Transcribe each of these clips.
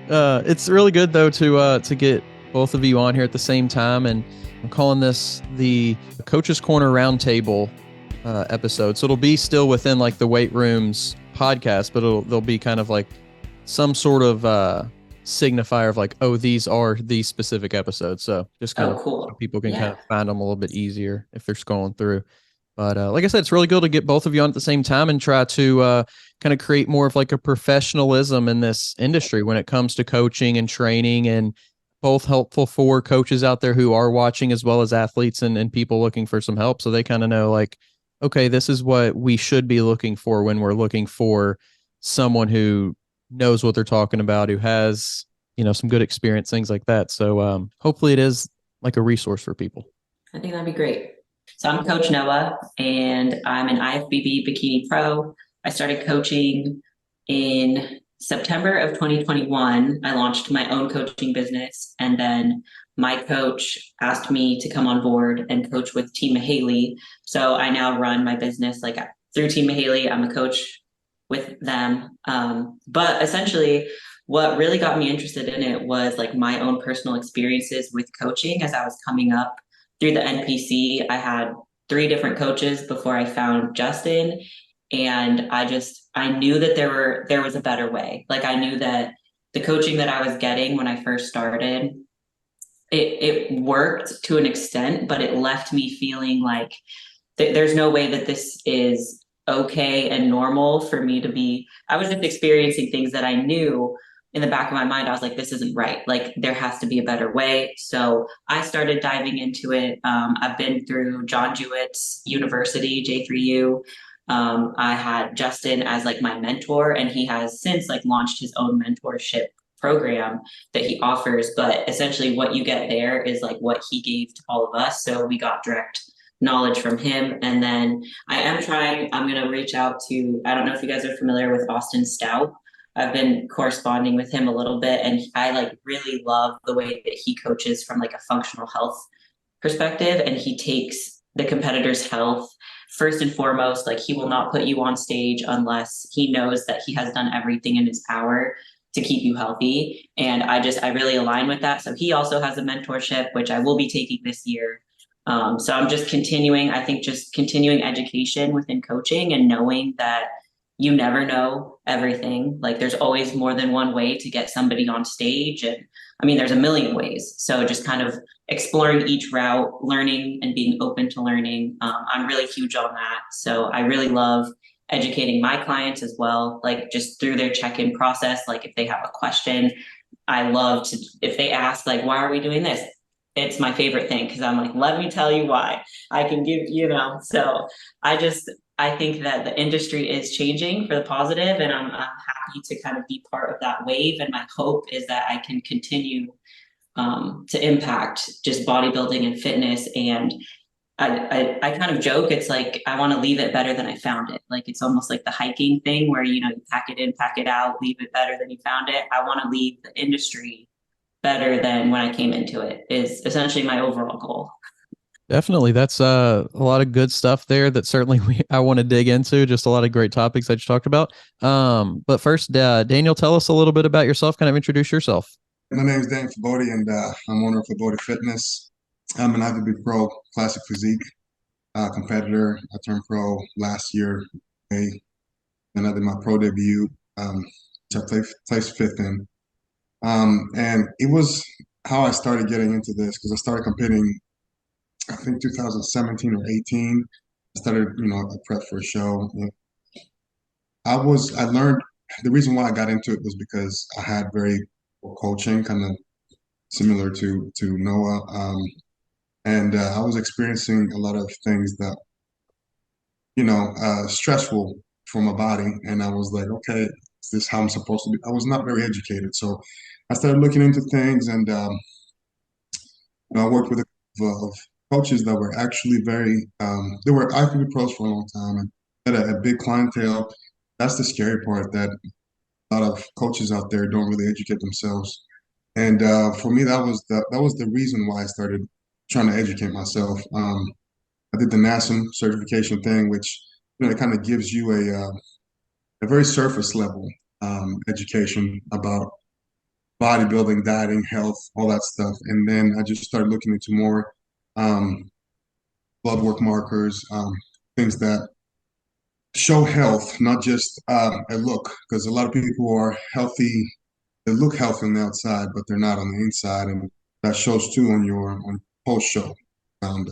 It's really good though to get both of you on here at the same time, and I'm calling this the Coaches Corner Roundtable episode. So it'll be still within like the weight rooms podcast, but there'll be kind of like some sort of signifier of like, oh, these are these specific episodes. So just kind Oh, of so cool. people can kind Yeah. of find them a little bit easier if they're scrolling through. But like I said, it's really good to get both of you on at the same time and try to kind of create more of like a professionalism in this industry when it comes to coaching and training, and both helpful for coaches out there who are watching as well as athletes and people looking for some help. So they kind of know like, okay, this is what we should be looking for when we're looking for someone who knows what they're talking about, who has, some good experience, things like that. So hopefully it is like a resource for people. I think that'd be great. So I'm Coach Noah, and I'm an IFBB Bikini Pro. I started coaching in September of 2021. I launched my own coaching business, and then my coach asked me to come on board and coach with Team Mahaley. So I now run my business like through Team Mahaley. I'm a coach with them. But essentially, what really got me interested in it was like my own personal experiences with coaching as I was coming up through the NPC. I had three different coaches before I found Justin. And I knew that there was a better way. Like I knew that the coaching that I was getting when I first started, it worked to an extent, but it left me feeling like there's no way that this is okay and normal for me to be. I was just experiencing things that I knew in the back of my mind. I was like, this isn't right. Like there has to be a better way. So I started diving into it. I've been through John Jewett's University, J3U. I had Justin as like my mentor, and he has since like launched his own mentorship program that he offers. But essentially, what you get there is like what he gave to all of us. So we got direct knowledge from him. And then I'm going to reach out to, I don't know if you guys are familiar with Austin Stout. I've been corresponding with him a little bit, and I like really love the way that he coaches from like a functional health perspective, and he takes the competitor's health first and foremost. Like he will not put you on stage unless he knows that he has done everything in his power to keep you healthy. And I really align with that. So he also has a mentorship, which I will be taking this year. So I'm just continuing, I think just continuing education within coaching and knowing that you never know everything. Like there's always more than one way to get somebody on stage. And I mean, there's a million ways. So just kind of exploring each route, learning and being open to learning. I'm really huge on that. So I really love educating my clients as well, like just through their check-in process. Like if they have a question, I love to, if they ask, like, why are we doing this? It's my favorite thing because I'm like, let me tell you why. I can give. So I just, I think that the industry is changing for the positive, and I'm happy to kind of be part of that wave. And my hope is that I can continue to impact just bodybuilding and fitness. And I kind of joke, it's like I want to leave it better than I found it. Like it's almost like the hiking thing where you pack it in, pack it out, leave it better than you found it. I want to leave the industry better than when I came into it, is essentially my overall goal. Definitely. That's a lot of good stuff there that certainly I want to dig into. Just a lot of great topics that you talked about. But first, Daniel, tell us a little bit about yourself. Kind of introduce yourself. My name is Dan Fabode, and I'm owner of Fabode Fitness. I'm an IFBB Pro Classic Physique competitor. I turned pro last year, May, and I did my pro debut, which I placed fifth in. And it was how I started getting into this because I started competing, I think 2017 or 18. I started, I prepped for a show. I learned the reason why I got into it was because I had very poor coaching, kind of similar to Noah. And I was experiencing a lot of things that, stressful for my body. And I was like, okay, is this how I'm supposed to be? I was not very educated. So I started looking into things, and I worked with a couple of coaches that were actually they were IFBB pros for a long time and had a big clientele. That's the scary part, that a lot of coaches out there don't really educate themselves. And for me, that was the reason why I started trying to educate myself. I did the NASM certification thing, which it kind of gives you a very surface level education about bodybuilding, dieting, health, all that stuff. And then I just started looking into more um, blood work markers, things that show health, not just a look, because a lot of people are healthy, they look healthy on the outside, but they're not on the inside, and that shows too on your post show, and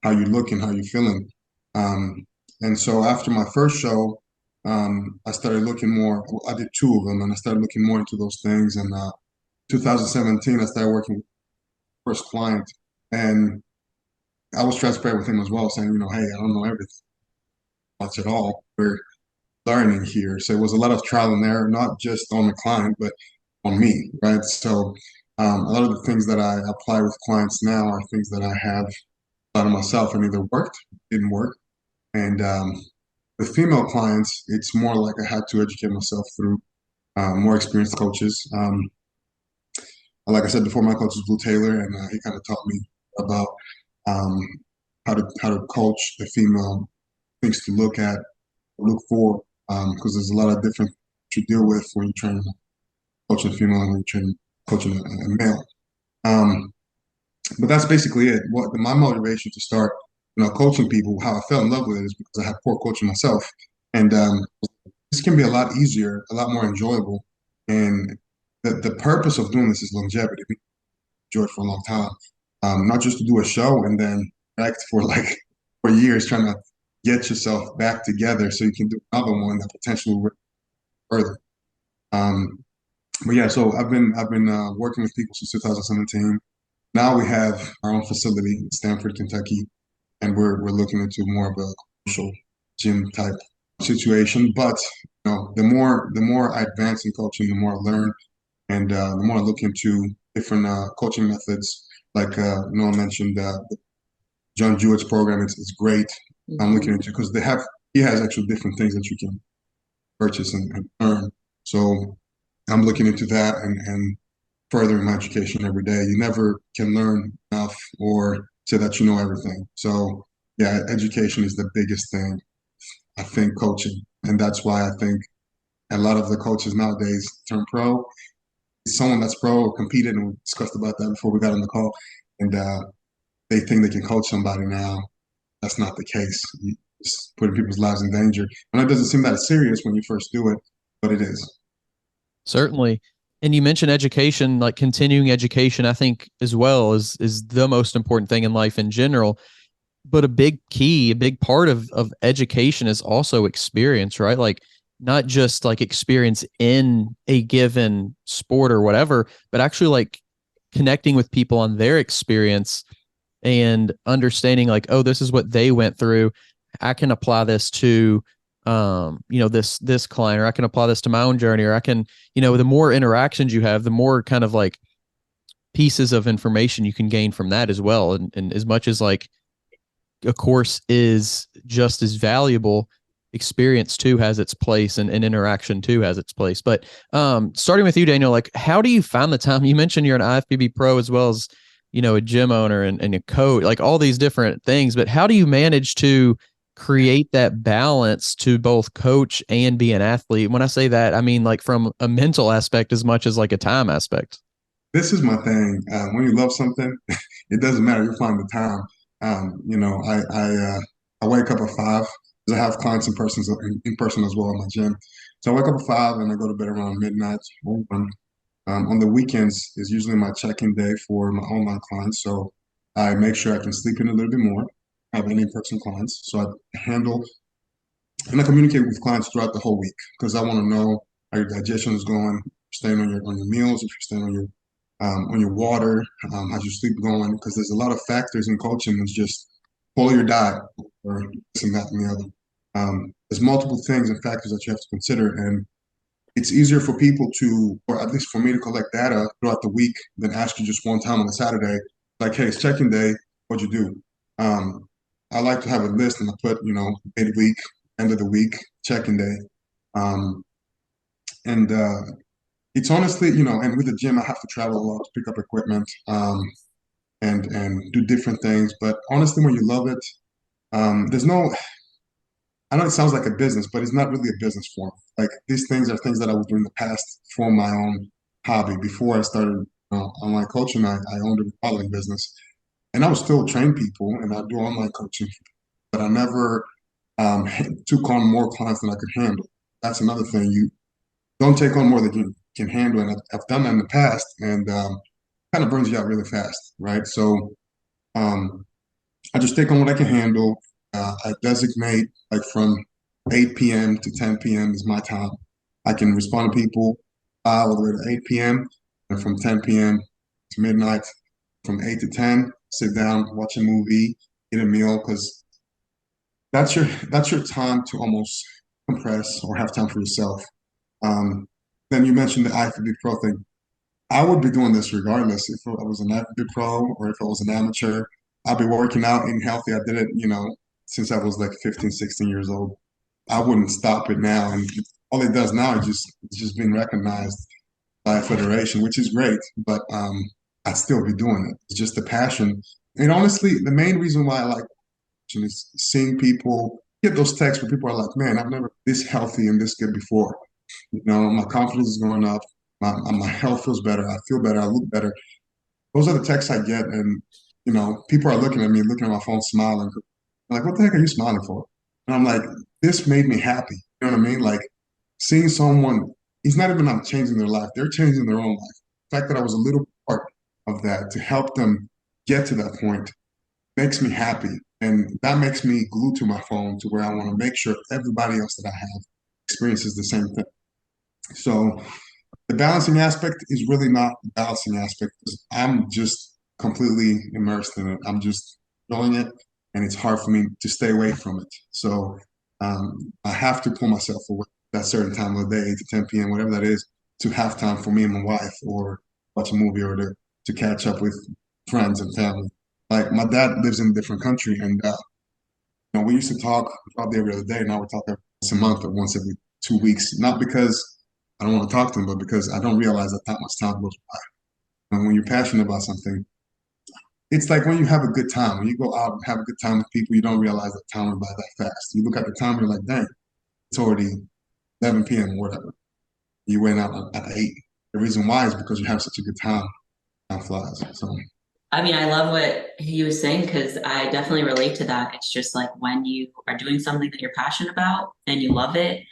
how you look and how you're feeling. Um, and so after my first show, I started looking more. I did two of them, and I started looking more into those things. And 2017, I started working with the first client, and I was transparent with him as well, saying, hey, I don't know everything much at all. We're learning here. So it was a lot of trial and error, not just on the client, but on me, right? So a lot of the things that I apply with clients now are things that I have thought of myself and either worked, didn't work. And with female clients, it's more like I had to educate myself through more experienced coaches. Like I said before, my coach is Blue Taylor, and he kind of taught me about um, how to coach the female, things to look for, because there's a lot of different you deal with when you're trying to coach a female and when you're trying to coach a male. But that's basically it. What my motivation to start, coaching people, how I fell in love with it is because I had poor coaching myself, and this can be a lot easier, a lot more enjoyable, and the purpose of doing this is longevity. Enjoy it for a long time, not just to do a show and then act for like 4 years trying to get yourself back together so you can do another one that potentially will further. Um, but yeah, so I've been working with people since 2017. Now we have our own facility in Stamford, Kentucky, and we're looking into more of a commercial gym type situation. But the more I advance in coaching, the more I learn, and the more I look into different coaching methods. Like Noah mentioned, John Jewett's program. It's great. I'm looking into because he has actually different things that you can purchase and earn. So I'm looking into that and furthering my education every day. You never can learn enough or say that you know everything. So yeah, education is the biggest thing, I think, coaching. And that's why I think a lot of the coaches nowadays turn pro. It's someone that's pro or competed, and we discussed about that before we got on the call. And they think they can coach somebody now. That's not the case. It's putting people's lives in danger. And it doesn't seem that serious when you first do it, but it is. Certainly. And you mentioned education, like continuing education, I think as well is the most important thing in life in general. But a big key, a big part of education is also experience, right? Like not just like experience in a given sport or whatever, but actually like connecting with people on their experience and understanding like, oh, this is what they went through. I can apply this to this client, or I can apply this to my own journey, or I can, the more interactions you have, the more kind of like pieces of information you can gain from that as well. And as much as like a course is just as valuable, experience too has its place, and interaction too has its place. But starting with you, Daniel, like how do you find the time? You mentioned you're an IFBB pro as well as, a gym owner and a coach, like all these different things, but how do you manage to create that balance to both coach and be an athlete? When I say that, I mean like from a mental aspect as much as like a time aspect. This is my thing. When you love something, it doesn't matter. You find the time. I wake up at 5 because I have clients in person as well in my gym. So I wake up at 5 and I go to bed around midnight. On the weekends is usually my check-in day for my online clients. So I make sure I can sleep in a little bit more. I have any in-person clients. So I handle and I communicate with clients throughout the whole week because I want to know how your digestion is going, staying on your meals, if you're staying on your water, how's your sleep going? Because there's a lot of factors in coaching. It's just follow your diet or this and that and the other. There's multiple things and factors that you have to consider, and it's easier for people to, or at least for me to collect data throughout the week than ask you just one time on a Saturday, like, hey, it's check-in day, what'd you do? I like to have a list and I put, midweek, end of the week, check-in day. Um, and it's honestly, and with the gym, I have to travel a lot to pick up equipment and do different things. But honestly, when you love it, there's no, I know it sounds like a business, but it's not really a business form. Like these things are things that I would do in the past for my own hobby. Before I started online coaching, I owned a bodybuilding business, and I would still train people and I do online coaching, but I never took on more clients than I could handle. That's another thing. You don't take on more than you can handle, and I've done that in the past, and kind of burns you out really fast, right? So um, I just take on what I can handle. I designate like from 8 p.m. to 10 p.m. is my time. I can respond to people all the way to 8 p.m. and from 10 p.m. to midnight, from 8 to 10, sit down, watch a movie, eat a meal, because that's your time to almost compress or have time for yourself. Um, then you mentioned the IFBB Pro thing. I would be doing this regardless if I was an IFBB Pro or if I was an amateur. I'd be working out, eating healthy. I did it, since I was like 15, 16 years old. I wouldn't stop it now. And all it does now is it's just being recognized by a federation, which is great. But I'd still be doing it. It's just the passion. And honestly, the main reason why I like is seeing people get those texts where people are like, man, I've never been this healthy and this good before. My confidence is going up. My health feels better. I feel better. I look better. Those are the texts I get. And, people are looking at me, looking at my phone, smiling. I'm like, what the heck are you smiling for? And I'm like, this made me happy. You know what I mean? Like seeing someone, he's not even not changing their life. They're changing their own life. The fact that I was a little part of that to help them get to that point makes me happy. And that makes me glued to my phone to where I want to make sure everybody else that I have experiences the same thing. So the balancing aspect is really not the balancing aspect. I'm just completely immersed in it. I'm just enjoying it, and it's hard for me to stay away from it. So I have to pull myself away at that certain time of the day, 8 to 10 p.m., whatever that is, to have time for me and my wife, or watch a movie, or to catch up with friends and family. Like my dad lives in a different country, and we used to talk probably every other day. Now we talk once a month or once every 2 weeks. Not because I don't want to talk to him, but because I don't realize that much time goes by. And when you're passionate about something, it's like when you have a good time. When you go out and have a good time with people, you don't realize that time went by that fast. You look at the time, you're like, dang, it's already 11 p.m. or whatever. You went out at 8. The reason why is because you have such a good time. Time flies. So I mean, I love what he was saying because I definitely relate to that. It's just like when you are doing something that you're passionate about and you love it,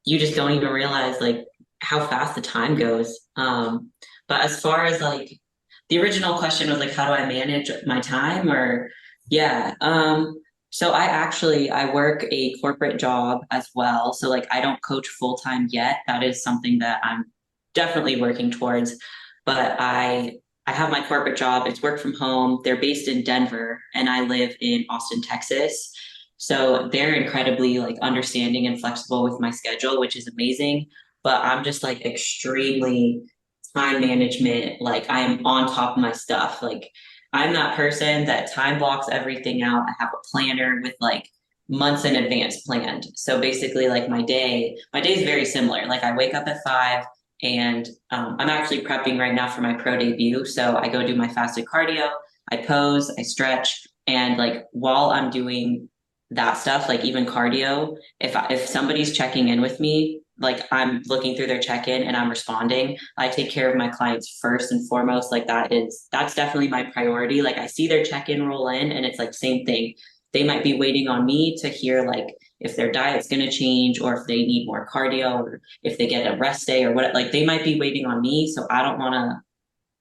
you just don't even realize like how fast the time goes. But as far as like the original question was like, how do I manage my time? Or yeah. So I work a corporate job as well. So like I don't coach full time yet. That is something that I'm definitely working towards. But I have my corporate job. It's work from home. They're based in Denver and I live in Austin, Texas. So they're incredibly like understanding and flexible with my schedule, which is amazing. But I'm just like extremely time management. Like I am on top of my stuff. Like I'm that person that time blocks everything out. I have a planner with like months in advance planned. So basically like my day is very similar. Like I wake up at 5 and I'm actually prepping right now for my pro debut. So I go do my fasted cardio, I pose, I stretch. And like while I'm doing that stuff, like even cardio, if somebody's checking in with me, like I'm looking through their check-in and I'm responding, I take care of my clients first and foremost. Like that's definitely my priority. Like I see their check-in roll in and it's like same thing. They might be waiting on me to hear like if their diet's going to change or if they need more cardio or if they get a rest day or what, like they might be waiting on me. So I don't want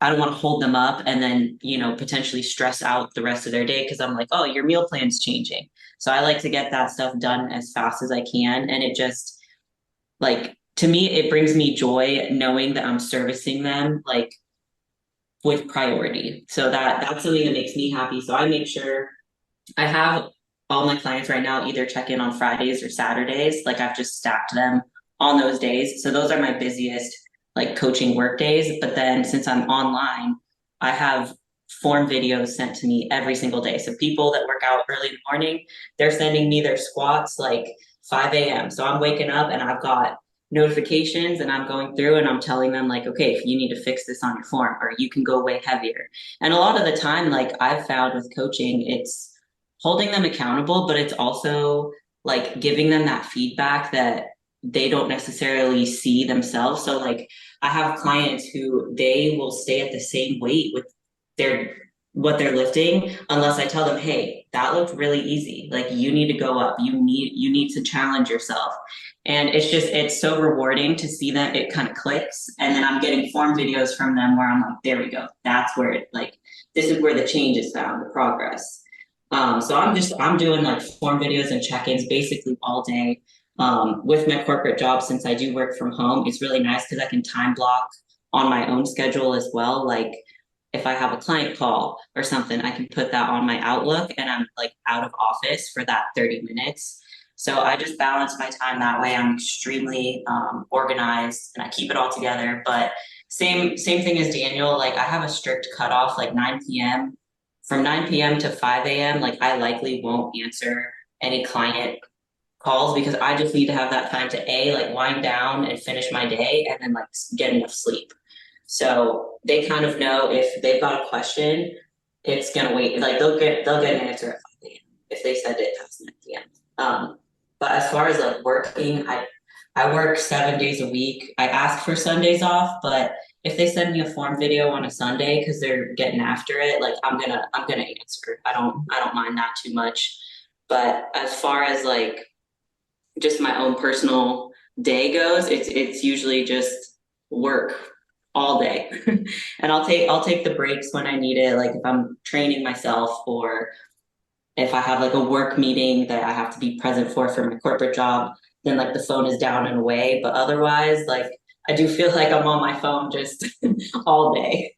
to hold them up and then, potentially stress out the rest of their day because I'm like, oh, your meal plan's changing. So I like to get that stuff done as fast as I can. And it just like, to me, it brings me joy knowing that I'm servicing them like with priority. So that's something that makes me happy. So I make sure I have all my clients right now either check in on Fridays or Saturdays. Like I've just stacked them on those days. So those are my busiest like coaching work days. But then since I'm online, I have form videos sent to me every single day. So people that work out early in the morning, they're sending me their squats like 5 a.m. So I'm waking up and I've got notifications and I'm going through and I'm telling them like, okay, if you need to fix this on your form or you can go way heavier. And a lot of the time, like I've found with coaching, it's holding them accountable, but it's also like giving them that feedback that they don't necessarily see themselves. So like I have clients who they will stay at the same weight with their what they're lifting unless I tell them, hey, that looked really easy. Like you need to go up. You need to challenge yourself. And it's so rewarding to see that it kind of clicks. And then I'm getting form videos from them where I'm like, there we go. That's where this is where the change is found, the progress. So I'm doing like form videos and check-ins basically all day. With my corporate job, since I do work from home, it's really nice because I can time block on my own schedule as well. Like if I have a client call or something, I can put that on my Outlook and I'm like out of office for that 30 minutes. So I just balance my time that way. I'm extremely organized and I keep it all together. But same thing as Daniel. Like I have a strict cutoff, like 9 p.m. From 9 p.m. to 5 a.m. Like I likely won't answer any client calls because I just need to have that time to like wind down and finish my day and then like get enough sleep. So they kind of know if they've got a question, it's gonna wait. Like they'll get an answer at 5 a.m. if they said it past 9 p.m. But as far as like working, I work 7 days a week. I ask for Sundays off, but if they send me a form video on a Sunday because they're getting after it, like I'm gonna answer. I don't mind that too much. But as far as like just my own personal day goes, it's usually just work all day. And I'll take the breaks when I need it, like if I'm training myself or if I have like a work meeting that I have to be present for my corporate job, then like the phone is down and away. But otherwise, like I do feel like I'm on my phone just all day.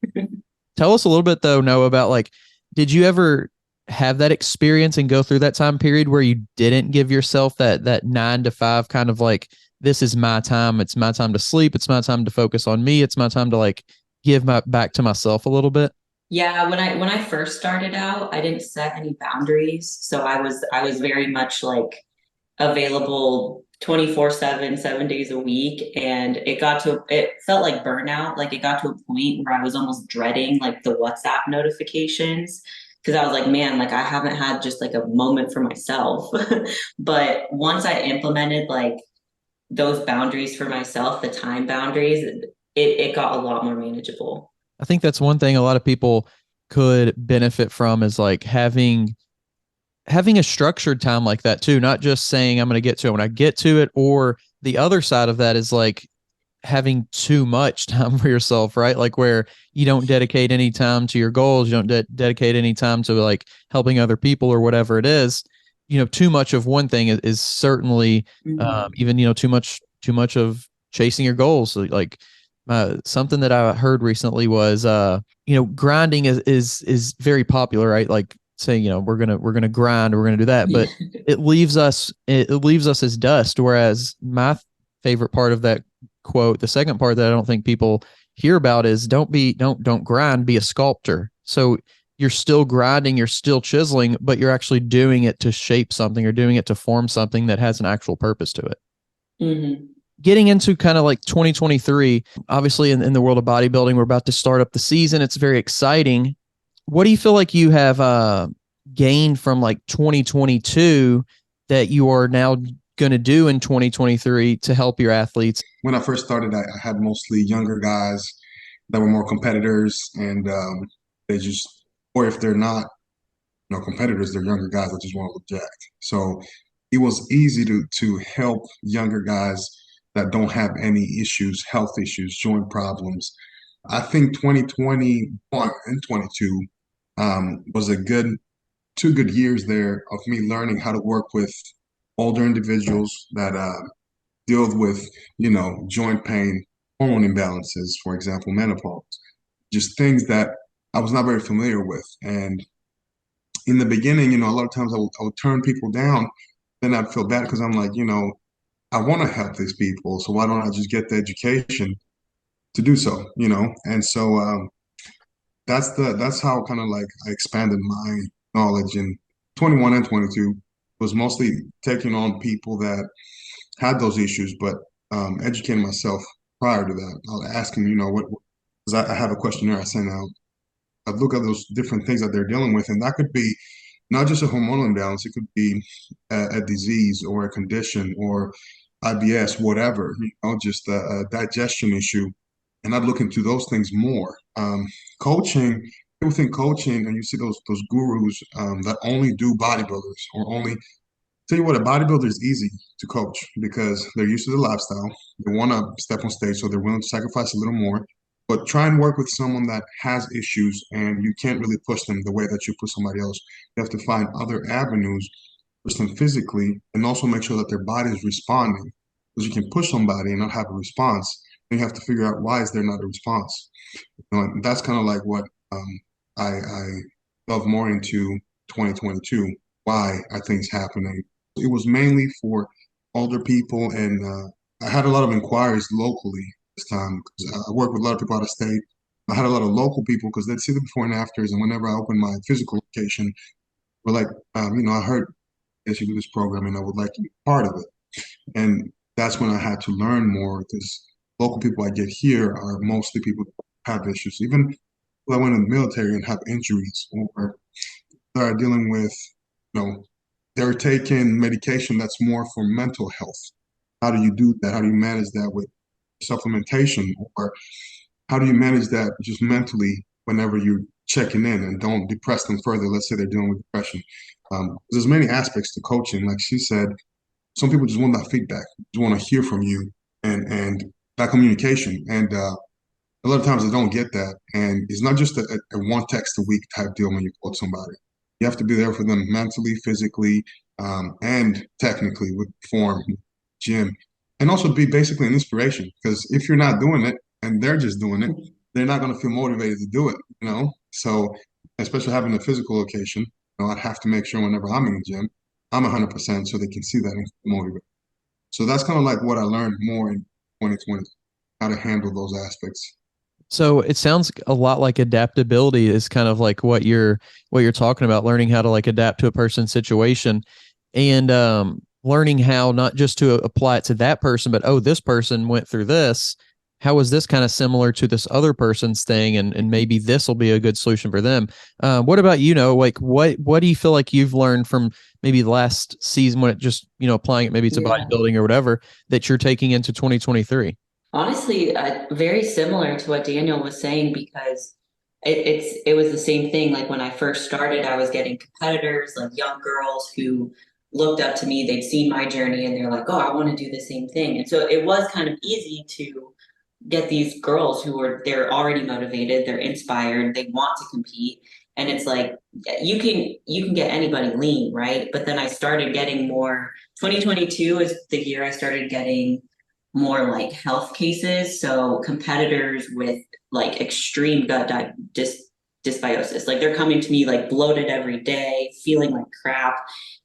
Tell us a little bit though, Noah, about like, did you ever have that experience and go through that time period where you didn't give yourself that 9 to 5 kind of like, this is my time. It's my time to sleep. It's my time to focus on me. It's my time to like give my back to myself a little bit. Yeah, when I first started out, I didn't set any boundaries. So I was very much like available 24/7, 7 days a week. And it felt like burnout. Like it got to a point where I was almost dreading like the WhatsApp notifications because I was like, man, like I haven't had just like a moment for myself. But once I implemented like those boundaries for myself, the time boundaries, it got a lot more manageable. I think that's one thing a lot of people could benefit from is like having a structured time like that too, not just saying I'm going to get to it when I get to it, or the other side of that is like having too much time for yourself, right? Like where you don't dedicate any time to your goals, you don't dedicate any time to like helping other people or whatever it is. Too much of one thing is certainly even too much of chasing your goals. So, like something that I heard recently was grinding is very popular, right? Like saying we're gonna grind, we're gonna do that, but it leaves us as dust. Whereas my favorite part of that quote, the second part that I don't think people hear about is don't grind, be a sculptor. So you're still grinding, you're still chiseling, but you're actually doing it to shape something or doing it to form something that has an actual purpose to it. Mm-hmm. Getting into kind of like 2023, obviously in the world of bodybuilding, we're about to start up the season. It's very exciting. What do you feel like you have gained from like 2022 that you are now going to do in 2023 to help your athletes? When I first started, I had mostly younger guys that were more competitors, and they just, or if they're not, competitors, they're younger guys that just want to look jacked. So it was easy to help younger guys that don't have any issues, health issues, joint problems. I think 2021 and 22 was a good 2 good years there of me learning how to work with older individuals that deal with, joint pain, hormone imbalances, for example, menopause, just things that I was not very familiar with. And in the beginning, a lot of times I would turn people down. Then I'd feel bad because I'm like, I want to help these people. So why don't I just get the education to do so? And so that's how kind of like I expanded my knowledge in 21 and 22 was mostly taking on people that had those issues, but educating myself prior to that. I'll ask them, what, because I have a questionnaire I send out. I look at those different things that they're dealing with, and that could be not just a hormonal imbalance, it could be a disease or a condition or IBS, whatever, just a digestion issue, and I'd look into those things more. Coaching, people think coaching, and you see those gurus that only do bodybuilders or only tell you what, a bodybuilder is easy to coach because they're used to the lifestyle. They want to step on stage, so they're willing to sacrifice a little more. But try and work with someone that has issues and you can't really push them the way that you push somebody else. You have to find other avenues, push them physically, and also make sure that their body is responding. Because you can push somebody and not have a response. And you have to figure out why is there not a response. And that's kind of like what I love more into 2022. Why are things happening? It was mainly for older people, and I had a lot of inquiries locally this time because I work with a lot of people out of state. I had a lot of local people because they'd see the before and afters, and whenever I opened my physical location, we're like, I heard that you do this program, and I would like to be part of it. And that's when I had to learn more because local people I get here are mostly people that have issues. Even people that went in the military and have injuries, or that are dealing with, you know, they're taking medication that's more for mental health. How do you do that? How do you manage that with supplementation? Or how do you manage that just mentally whenever you're checking in and don't depress them further? Let's say they're dealing with depression. There's many aspects to coaching. Like she said, some people just want that feedback, just want to hear from you and that communication. And a lot of times they don't get that. And it's not just a one text a week type deal when you coach somebody. You have to be there for them mentally, physically, and technically with form, gym, and also be basically an inspiration. Because if you're not doing it and they're just doing it, they're not going to feel motivated to do it. So, especially having a physical location, I'd have to make sure whenever I'm in the gym, I'm 100% so they can see that and feel motivated. So that's kind of like what I learned more in 2020, how to handle those aspects. So it sounds a lot like adaptability is kind of like what you're talking about, learning how to like adapt to a person's situation, and learning how not just to apply it to that person, but oh, this person went through this. How is this kind of similar to this other person's thing, and maybe this will be a good solution for them. What about like what do you feel like you've learned from maybe last season when it just applying it maybe to Yeah. bodybuilding or whatever that you're taking into 2023? Honestly, very similar to what Daniel was saying because it was the same thing. Like when I first started, I was getting competitors, like young girls who looked up to me. They'd seen my journey and they're like, "Oh, I want to do the same thing." And so it was kind of easy to get these girls they're already motivated, they're inspired, they want to compete. And it's like you can get anybody lean, right? But then I started getting more. 2022 is the year I started getting more like health cases. So competitors with like extreme dysbiosis, like they're coming to me like bloated every day, feeling like crap.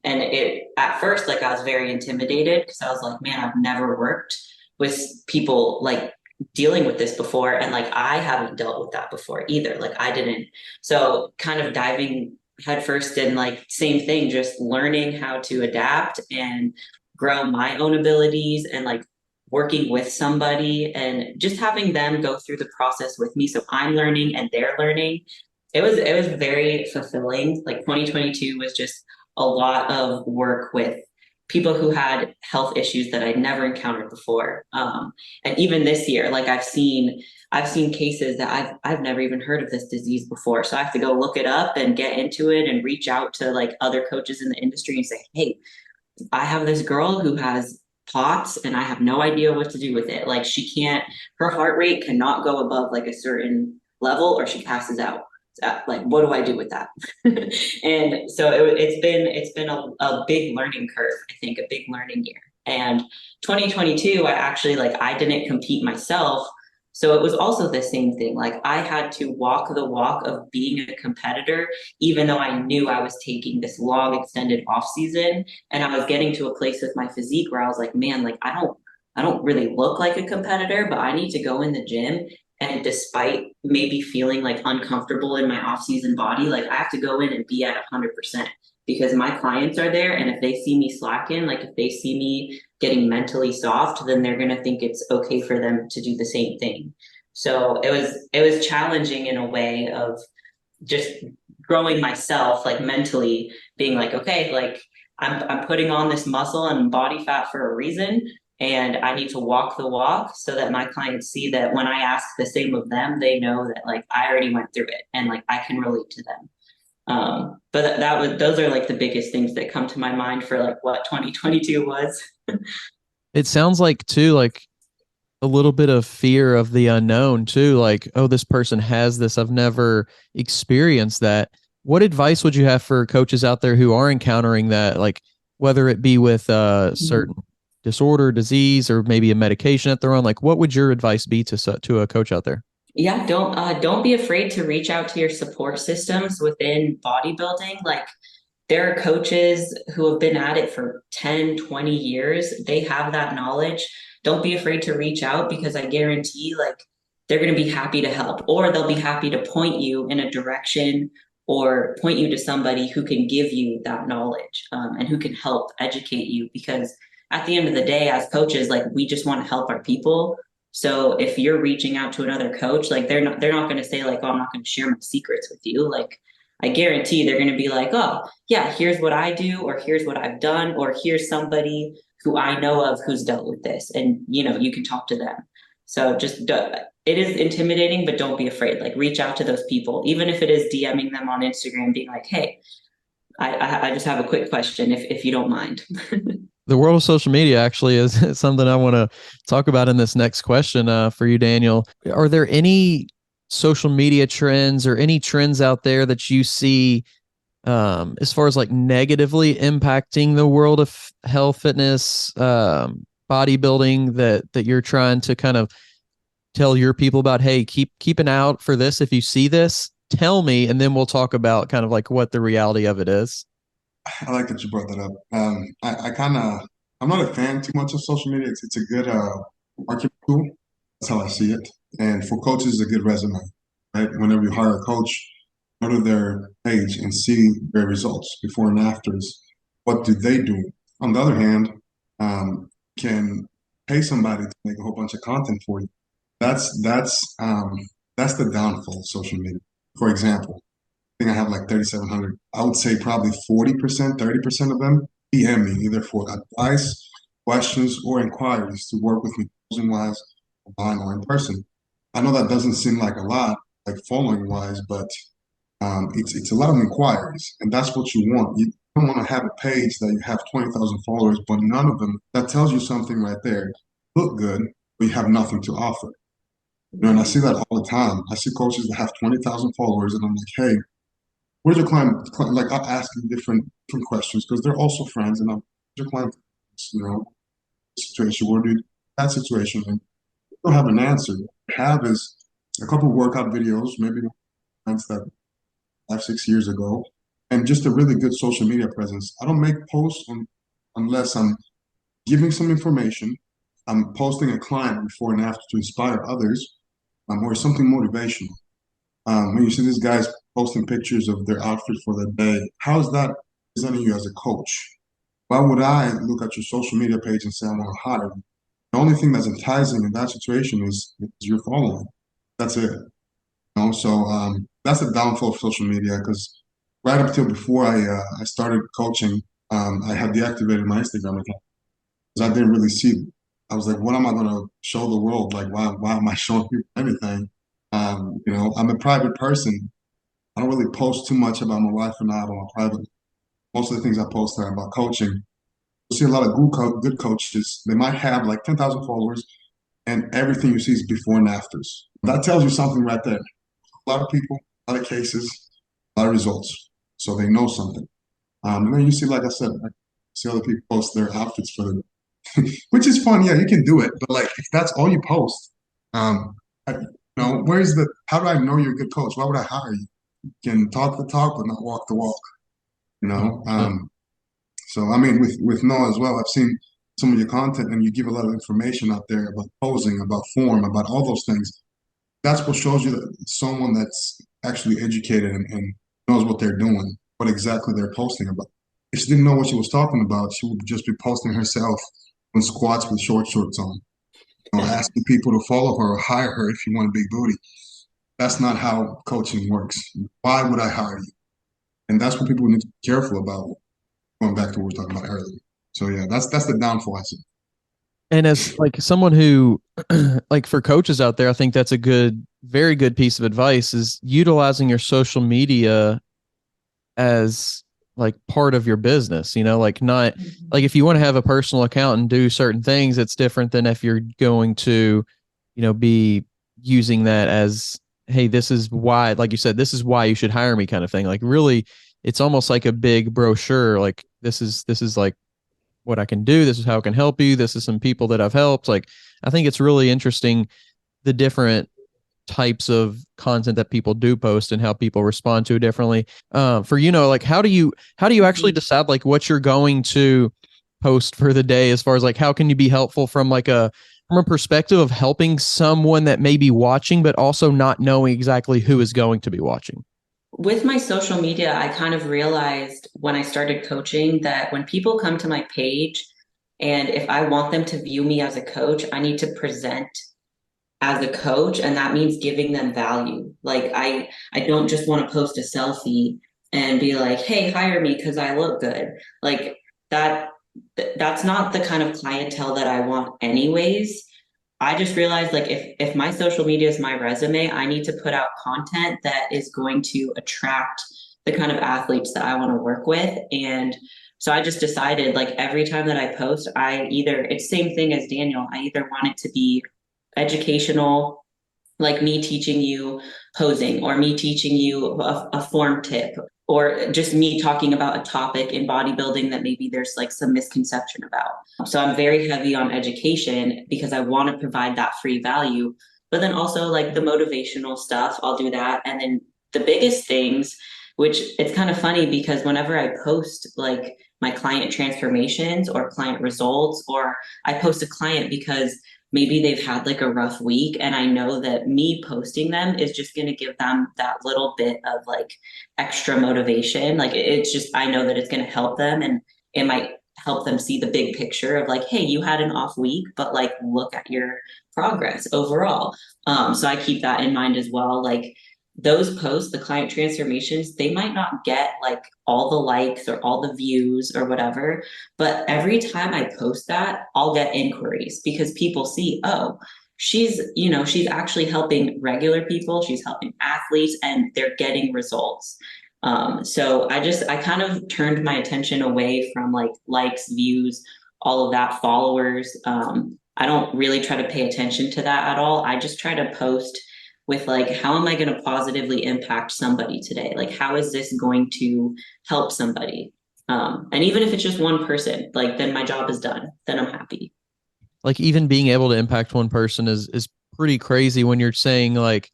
And it at first, like I was very intimidated because I was like, man, I've never worked with people like dealing with this before. And like I haven't dealt with that before either. Like I didn't. So kind of diving headfirst in like same thing, just learning how to adapt and grow my own abilities and like working with somebody and just having them go through the process with me so I'm learning and they're learning. It was very fulfilling. Like 2022 was just a lot of work with people who had health issues that I'd never encountered before. And even this year, like I've seen cases that I've never even heard of this disease before. So I have to go look it up and get into it and reach out to like other coaches in the industry and say, hey, I have this girl who has POTS and I have no idea what to do with it. Like her heart rate cannot go above like a certain level or she passes out. Like, what do I do with that? And so it's been a big learning curve, I think, a big learning year. And 2022, I didn't compete myself. So it was also the same thing. Like I had to walk the walk of being a competitor, even though I knew I was taking this long extended off season and I was getting to a place with my physique where I was like, man, like I don't really look like a competitor, but I need to go in the gym. And despite maybe feeling like uncomfortable in my off season body, like I have to go in and be at 100% because my clients are there. And if they see me slacking, like if they see me getting mentally soft, then they're going to think it's okay for them to do the same thing. So it was challenging in a way of just growing myself, like mentally being like, okay, like I'm putting on this muscle and body fat for a reason. And I need to walk the walk so that my clients see that when I ask the same of them, they know that like I already went through it and like I can relate to them. But those are like the biggest things that come to my mind for like what 2022 was. It sounds like too, like a little bit of fear of the unknown too. Like, oh, this person has this. I've never experienced that. What advice would you have for coaches out there who are encountering that? Like, whether it be with a certain disorder, disease, or maybe a medication that they're on, like what would your advice be to a coach out there? Yeah, don't be afraid to reach out to your support systems within bodybuilding. Like there are coaches who have been at it for 10, 20 years. They have that knowledge. Don't be afraid to reach out because I guarantee like they're going to be happy to help, or they'll be happy to point you in a direction or point you to somebody who can give you that knowledge, and who can help educate you. Because at the end of the day, as coaches, like we just want to help our people. So if you're reaching out to another coach, like they're not going to say like, oh, I'm not going to share my secrets with you. Like I guarantee they're going to be like, oh, yeah, here's what I do, or here's what I've done, or here's somebody who I know of who's dealt with this. And, you can talk to them. So it is intimidating, but don't be afraid. Like reach out to those people, even if it is DMing them on Instagram, being like, hey, I just have a quick question if you don't mind. The world of social media actually is something I want to talk about in this next question for you, Daniel. Are there any social media trends or any trends out there that you see as far as like negatively impacting the world of health, fitness, bodybuilding that you're trying to kind of tell your people about? Hey, keep an eye out for this. If you see this, tell me, and then we'll talk about kind of like what the reality of it is. I like that you brought that up. I'm not a fan too much of social media. It's a good marketing tool. That's how I see it. And for coaches, it's a good resume, right? Whenever you hire a coach, go to their page and see their results before and afters. What do they do? On the other hand, can pay somebody to make a whole bunch of content for you. That's the downfall of social media. For example, I think I have like 3,700. I would say probably 40%, 30% of them DM me either for advice, questions, or inquiries to work with me posing wise, online or in person. I know that doesn't seem like a lot, like following wise, but it's a lot of inquiries, and that's what you want. You don't want to have a page that you have 20,000 followers, but none of them, that tells you something right there. Look good, but you have nothing to offer. And I see that all the time. I see coaches that have 20,000 followers, and I'm like, hey, where's your client? Like, I ask them different questions because they're also friends, and I'm, where's your client, situation, where do you, that situation, and you don't have an answer. What you have is a couple of workout videos, maybe ones that 5, 6 years ago, and just a really good social media presence. I don't make posts unless I'm giving some information, I'm posting a client before and after to inspire others, or something motivational. When you see these guys posting pictures of their outfit for the day, how is that presenting you as a coach? Why would I look at your social media page and say I want to hire you? The only thing that's enticing in that situation is your following. That's it. So that's the downfall of social media because right up till before I started coaching, I had deactivated my Instagram account because I didn't really see. I was like, what am I going to show the world? Like, why am I showing people anything? I'm a private person. I don't really post too much about my life and I about my private. Most of the things I post are about coaching. You see a lot of good coaches. They might have like 10,000 followers, and everything you see is before and afters. That tells you something right there. A lot of people, a lot of cases, a lot of results. So they know something. And then you see, like I said, I see other people post their outfits for the, which is fun. Yeah, you can do it. But like, if that's all you post, where's how do I know you're a good coach? Why would I hire you? You can talk the talk, but not walk the walk, you know? So, I mean, with Noah as well, I've seen some of your content and you give a lot of information out there about posing, about form, about all those things. That's what shows you that someone that's actually educated and knows what they're doing, what exactly they're posting about. If she didn't know what she was talking about, she would just be posting herself on squats with short shorts on, asking people to follow her or hire her if you want a big booty. That's not how coaching works. Why would I hire you? And that's what people need to be careful about, going back to what we were talking about earlier. So yeah, that's the downfall I see. And as like someone who like for coaches out there, I think that's a very good piece of advice is utilizing your social media as like part of your business, like not like if you want to have a personal account and do certain things, it's different than if you're going to, be using that as, hey, this is why, like you said, this is why you should hire me kind of thing. Like really, it's almost like a big brochure. Like this is like what I can do. This is how I can help you. This is some people that I've helped. Like, I think it's really interesting the different types of content that people do post and how people respond to it differently. For like how do you actually decide like what you're going to post for the day as far as like how can you be helpful from a perspective of helping someone that may be watching but also not knowing exactly who is going to be watching? With my social media, I kind of realized when I started coaching that when people come to my page, and if I want them to view me as a coach, I need to present as a coach, and that means giving them value. Like I don't just want to post a selfie and be like, "Hey, hire me because I look good." Like that that's not the kind of clientele that I want anyways. I just realized like if my social media is my resume, I need to put out content that is going to attract the kind of athletes that I want to work with. And so I just decided like every time that I post, it's same thing as Daniel. I either want it to be educational, like me teaching you posing or me teaching you a form tip or just me talking about a topic in bodybuilding that maybe there's like some misconception about. So I'm very heavy on education because I want to provide that free value. But then also like the motivational stuff, I'll do that. And then the biggest things, which it's kind of funny because whenever I post like my client transformations or client results, or I post a client because maybe they've had like a rough week and I know that me posting them is just going to give them that little bit of like extra motivation. Like it's just, I know that it's going to help them and it might help them see the big picture of like, hey, you had an off week, but like look at your progress overall. So I keep that in mind as well. Like those posts, the client transformations, they might not get like all the likes or all the views or whatever, but every time I post that, I'll get inquiries because people see, oh, she's actually helping regular people, she's helping athletes, and they're getting results. So I kind of turned my attention away from like likes, views, all of that, followers. I don't really try to pay attention to that at all. I just try to post with like, how am I going to positively impact somebody today? Like, how is this going to help somebody? And even if it's just one person, like then my job is done. Then I'm happy. Like even being able to impact one person is pretty crazy when you're saying like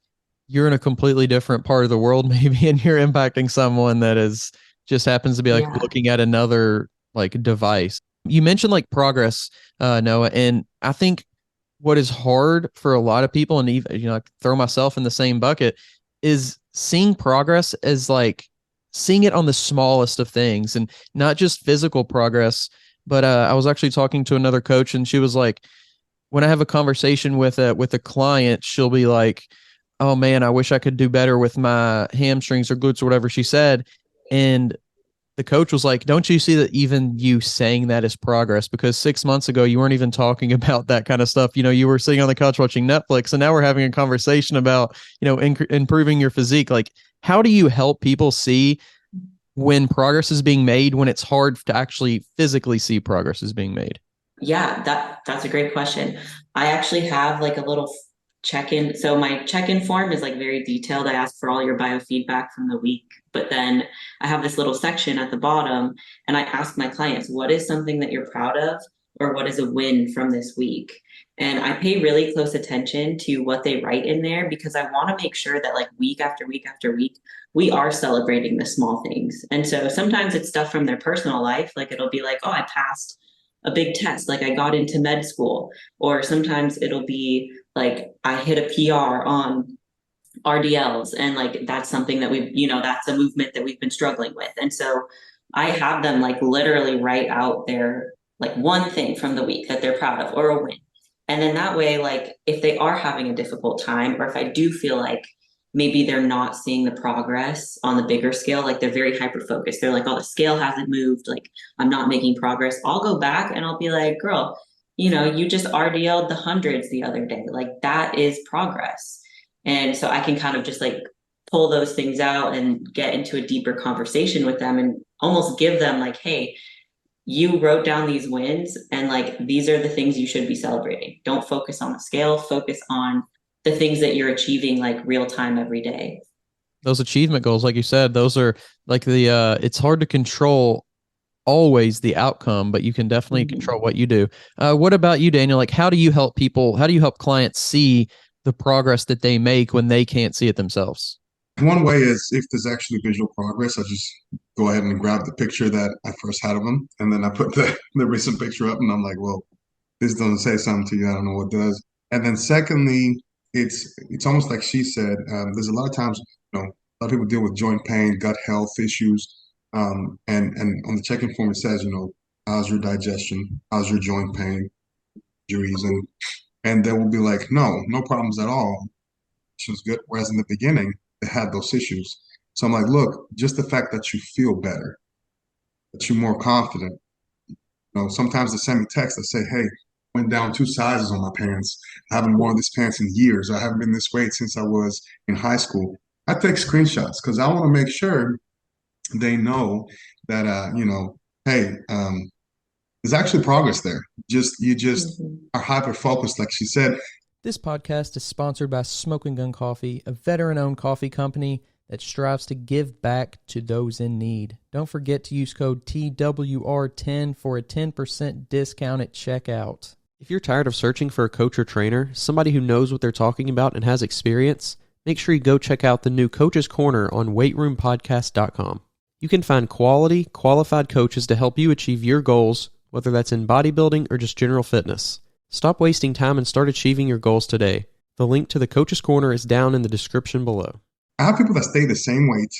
you're in a completely different part of the world maybe and you're impacting someone that is just happens to be like Yeah. looking at another like device. You mentioned like progress, Noah, and I think what is hard for a lot of people, and even I throw myself in the same bucket, is seeing progress as like seeing it on the smallest of things and not just physical progress. But I was actually talking to another coach, and she was like, when I have a conversation with a client, she'll be like, "Oh man, I wish I could do better with my hamstrings or glutes or whatever she said," and the coach was like, "Don't you see that even you saying that is progress? Because 6 months ago, you weren't even talking about that kind of stuff. You were sitting on the couch watching Netflix, and now we're having a conversation about, improving your physique. Like, how do you help people see when progress is being made when it's hard to actually physically see progress is being made?" Yeah, that's a great question. I actually have like a little check-in. So my check-in form is like very detailed. I ask for all your biofeedback from the week, but then I have this little section at the bottom and I ask my clients, what is something that you're proud of or what is a win from this week? And I pay really close attention to what they write in there because I want to make sure that like week after week after week, we are celebrating the small things. And so sometimes it's stuff from their personal life. Like it'll be like, oh, I passed a big test, like I got into med school, or sometimes it'll be like I hit a PR on RDLs, and like that's something that that's a movement that we've been struggling with. And so I have them like literally write out their like one thing from the week that they're proud of or a win. And then that way, like if they are having a difficult time, or if I do feel like maybe they're not seeing the progress on the bigger scale, like they're very hyper focused. They're like, oh, the scale hasn't moved. Like I'm not making progress. I'll go back and I'll be like, girl, you just RDL'd the hundreds the other day. Like that is progress. And so I can kind of just like pull those things out and get into a deeper conversation with them and almost give them like, hey, you wrote down these wins and like these are the things you should be celebrating. Don't focus on the scale, focus on the things that you're achieving like real time every day. Those achievement goals, like you said, those are like it's hard to control always the outcome, but you can definitely control what you do. What about you, Daniel? Like, how do you help people? How do you help clients see the progress that they make when they can't see it themselves? One way is if there's actually visual progress, I just go ahead and grab the picture that I first had of them, and then I put the recent picture up, and I'm like, well, this doesn't say something to you. I don't know what does. And then secondly, it's almost like she said. There's a lot of times, a lot of people deal with joint pain, gut health issues, and on the check-in form it says, how's your digestion, how's your joint pain, injuries, and they will be like, no problems at all. She's good. Whereas in the beginning, they had those issues. So I'm like, look, just the fact that you feel better, that you're more confident. Sometimes they send me texts that say, hey, went down 2 sizes on my pants. I haven't worn this pants in years. I haven't been this weight since I was in high school. I take screenshots because I want to make sure they know that, hey, there's actually progress there. You just are hyper focused, like she said. This podcast is sponsored by Smoking Gun Coffee, a veteran-owned coffee company that strives to give back to those in need. Don't forget to use code TWR10 for a 10% discount at checkout. If you're tired of searching for a coach or trainer, somebody who knows what they're talking about and has experience, make sure you go check out the new Coaches Corner on weightroompodcast.com. You can find quality, qualified coaches to help you achieve your goals, whether that's in bodybuilding or just general fitness. Stop wasting time and start achieving your goals today. The link to the Coaches Corner is down in the description below. I have people that stay the same weight,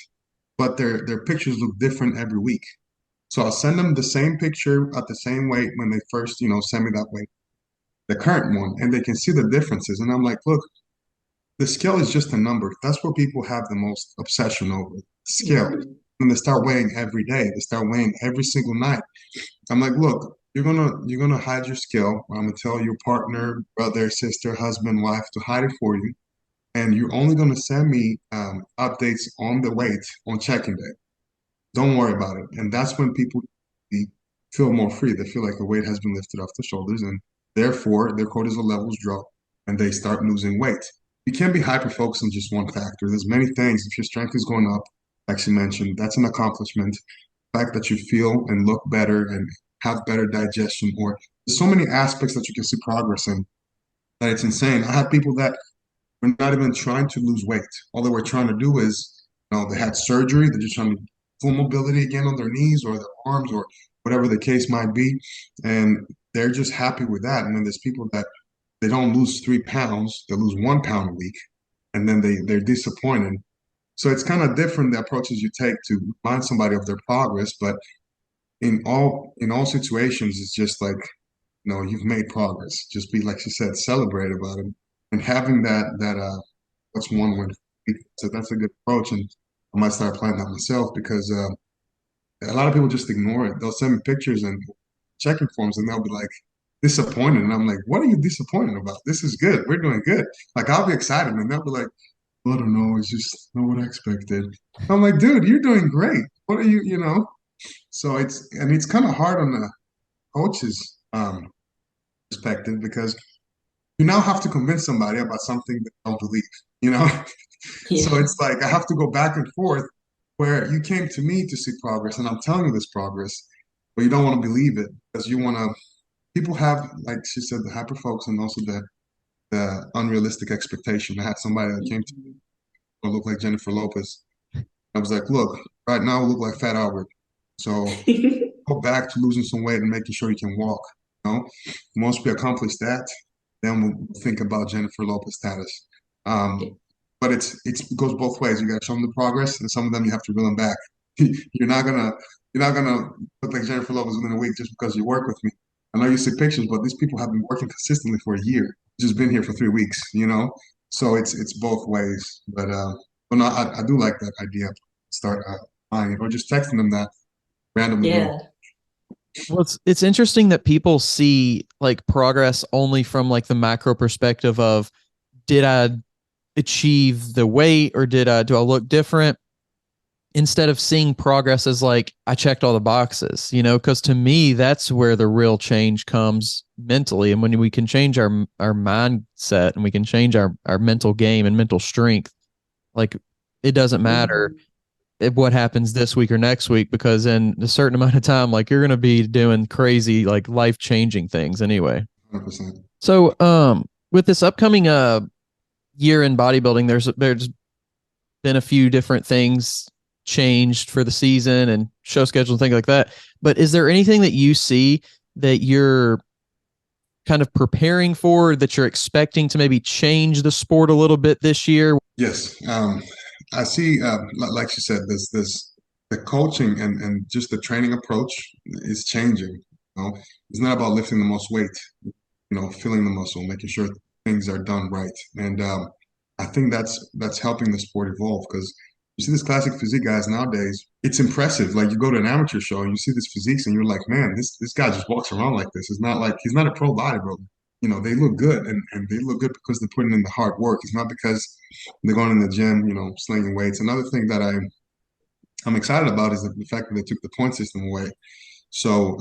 but their pictures look different every week. So I'll send them the same picture at the same weight when they first, send me that weight, the current one, and they can see the differences. And I'm like, look, the scale is just a number. That's what people have the most obsession over, scale. And they start weighing every day. They start weighing every single night. I'm like, look, you're gonna hide your scale. I'm gonna tell your partner, brother, sister, husband, wife to hide it for you, and you're only gonna send me updates on the weight on check-in day. Don't worry about it. And that's when people feel more free. They feel like the weight has been lifted off the shoulders, and therefore their cortisol levels drop, and they start losing weight. You can't be hyper focused on just one factor. There's many things. If your strength is going up, like she mentioned, that's an accomplishment. The fact that you feel and look better and have better digestion, or there's so many aspects that you can see progress in that it's insane. I have people that were not even trying to lose weight. All they were trying to do is, they had surgery. They're just trying to full mobility again on their knees or their arms or whatever the case might be, and they're just happy with that. And then there's people that they don't lose 3 pounds, they lose 1 pound a week, and then they're disappointed. So it's kind of different the approaches you take to remind somebody of their progress, but in all situations, it's just like, you've made progress. Just be like she said, celebrate about it, and having that what's one win. So that's a good approach, and I might start applying that myself because a lot of people just ignore it. They'll send me pictures and checking forms, and they'll be like disappointed, and I'm like, what are you disappointed about? This is good. We're doing good. Like I'll be excited, and they'll be like, well, I don't know. It's just not what I expected. I'm like, dude, you're doing great. What are you? So it's kind of hard on the coach's perspective because you now have to convince somebody about something they don't believe. Yeah. So it's like I have to go back and forth where you came to me to see progress and I'm telling you this progress, but you don't want to believe it because you want to. People have, like she said, the hyper focus and also the unrealistic expectation. I had somebody that came to me who looked like Jennifer Lopez. I was like, look, right now I look like Fat Albert. So go back to losing some weight and making sure you can walk. Once we accomplish that, then we'll think about Jennifer Lopez status. But it goes both ways. You got to show them the progress, and some of them you have to reel them back. You're not gonna look like Jennifer Lopez within a week just because you work with me. I know you see pictures, but these people have been working consistently for a year. Just been here for 3 weeks. So it's both ways. But no, I do like that idea. Start buying it or just texting them that randomly. Yeah. Well, it's interesting that people see like progress only from like the macro perspective of, did I achieve the weight, or do I look different? Instead of seeing progress as like, I checked all the boxes, because to me, that's where the real change comes mentally. And when we can change our mindset, and we can change our mental game and mental strength, like, it doesn't matter what happens this week or next week, because in a certain amount of time, like, you're going to be doing crazy, like, life changing things anyway. 100%. So, with this upcoming year in bodybuilding, there's been a few different things changed for the season and show schedule and things like that. But is there anything that you see that you're kind of preparing for, that you're expecting to maybe change the sport a little bit this year? Yes. I see, like you said, this the coaching and just the training approach is changing. It's not about lifting the most weight, feeling the muscle, making sure things are done right. And I think that's helping the sport evolve, because you see this classic physique guys nowadays, it's impressive. Like, you go to an amateur show and you see this physiques and you're like, man, this guy just walks around like this. It's not like he's not a pro bodybuilder. They look good, and they look good because they're putting in the hard work. It's not because they're going in the gym, slinging weights. Another thing that I'm excited about is the fact that they took the point system away. So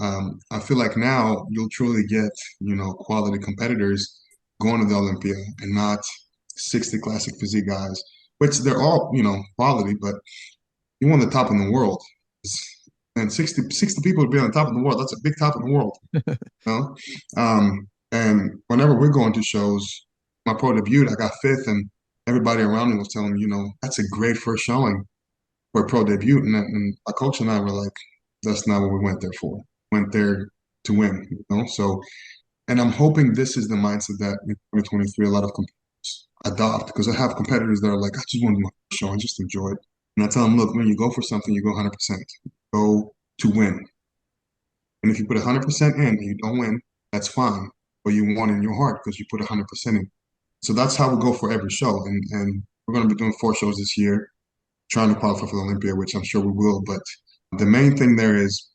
I feel like now you'll truly get, quality competitors going to the Olympia, and not 60 classic physique guys, which they're all, quality, but you want the top in the world. And 60 people to be on the top of the world, that's a big top in the world. You know? And whenever we're going to shows, my pro debut, I got fifth, and everybody around me was telling me, that's a great first showing for a pro debut. And my coach and I were like, that's not what we went there for. We went there to win. So, and I'm hoping this is the mindset that in 2023, a lot of competitors adopt, because I have competitors that are like, I just want to do my first show and just enjoy it. And I tell them, look, when you go for something, you go 100%. Go to win. And if you put 100% in and you don't win, that's fine. But you won in your heart because you put 100% in. So that's how we go for every show. And we're going to be doing 4 shows this year, trying to qualify for the Olympia, which I'm sure we will. But the main thing there is,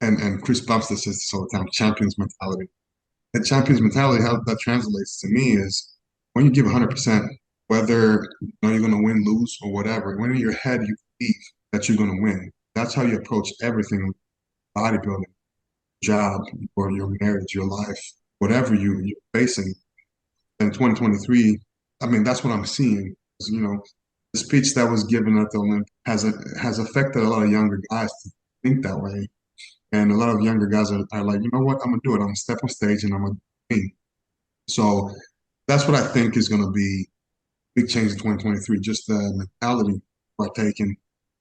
and Chris Bumstead says this all the time, champions mentality. That champions mentality, how that translates to me is, when you give 100%, whether you're going to win, lose, or whatever, when in your head you believe that you're going to win. That's how you approach everything, bodybuilding, job, or your marriage, your life, whatever you're facing. In 2023, I mean, that's what I'm seeing. The speech that was given at the Olympics has affected a lot of younger guys to think that way. And a lot of younger guys are like, you know what, I'm gonna do it. I'm gonna step on stage and I'm gonna do me. So that's what I think is gonna be a big change in 2023. Just the mentality we're taking